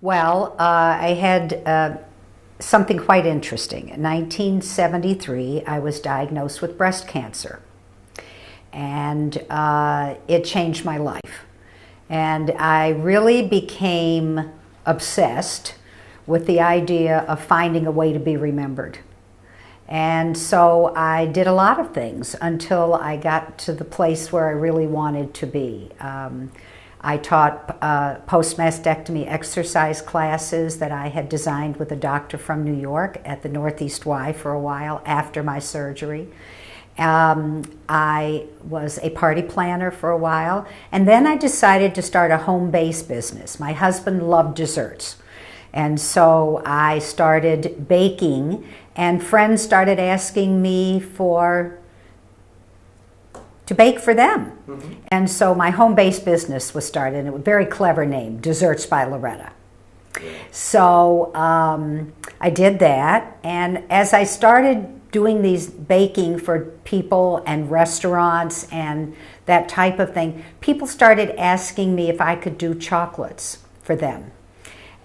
Well, I had something quite interesting. In 1973, I was diagnosed with breast cancer, and it changed my life. And I really became obsessed with the idea of finding a way to be remembered. And so I did a lot of things until I got to the place where I really wanted to be. I taught post-mastectomy exercise classes that I had designed with a doctor from New York at the Northeast Y for a while after my surgery. I was a party planner for a while, and then I decided to start a home-based business. My husband loved desserts, and so I started baking, and friends started asking me to bake for them. Mm-hmm. And so my home-based business was started, and it was a very clever name, Desserts by Loretta. So I did that, and as I started doing these baking for people and restaurants and that type of thing, people started asking me if I could do chocolates for them.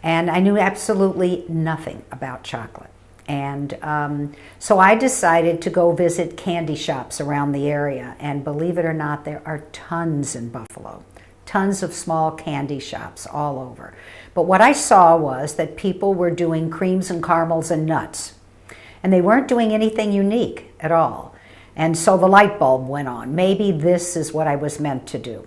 And I knew absolutely nothing about chocolate. And so I decided to go visit candy shops around the area. And believe it or not, there are tons in Buffalo. Tons of small candy shops all over. But what I saw was that people were doing creams and caramels and nuts. And they weren't doing anything unique at all. And so the light bulb went on. Maybe this is what I was meant to do.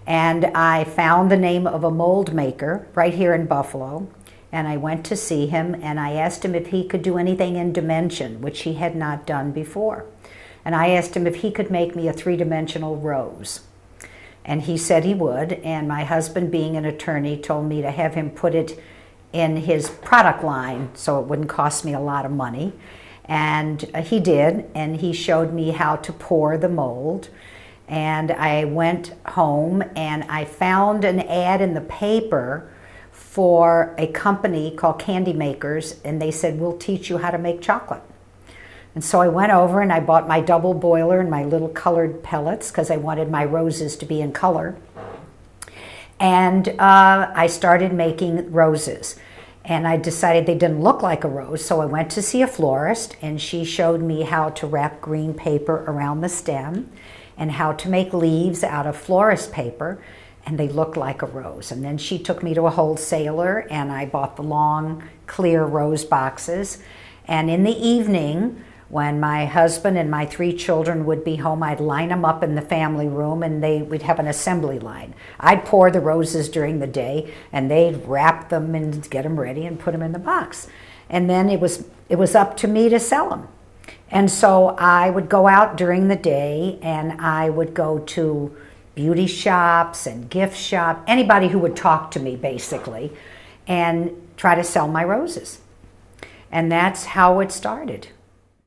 And I found the name of a mold maker right here in Buffalo. And I went to see him, and I asked him if he could do anything in dimension, which he had not done before. And I asked him if he could make me a three-dimensional rose. And he said he would, and my husband, being an attorney, told me to have him put it in his product line so it wouldn't cost me a lot of money. And he did, and he showed me how to pour the mold. And I went home, and I found an ad in the paper for a company called Candy Makers, and they said, we'll teach you how to make chocolate. And so I went over and I bought my double boiler and my little colored pellets because I wanted my roses to be in color. And I started making roses. And I decided they didn't look like a rose, so I went to see a florist, and she showed me how to wrap green paper around the stem and how to make leaves out of florist paper, and they looked like a rose. And then she took me to a wholesaler, and I bought the long, clear rose boxes. And in the evening, when my husband and my 3 children would be home, I'd line them up in the family room, and we'd have an assembly line. I'd pour the roses during the day, and they'd wrap them and get them ready and put them in the box. And then it was up to me to sell them. And so I would go out during the day, and I would go to beauty shops and gift shops, anybody who would talk to me, basically, and try to sell my roses. And that's how it started.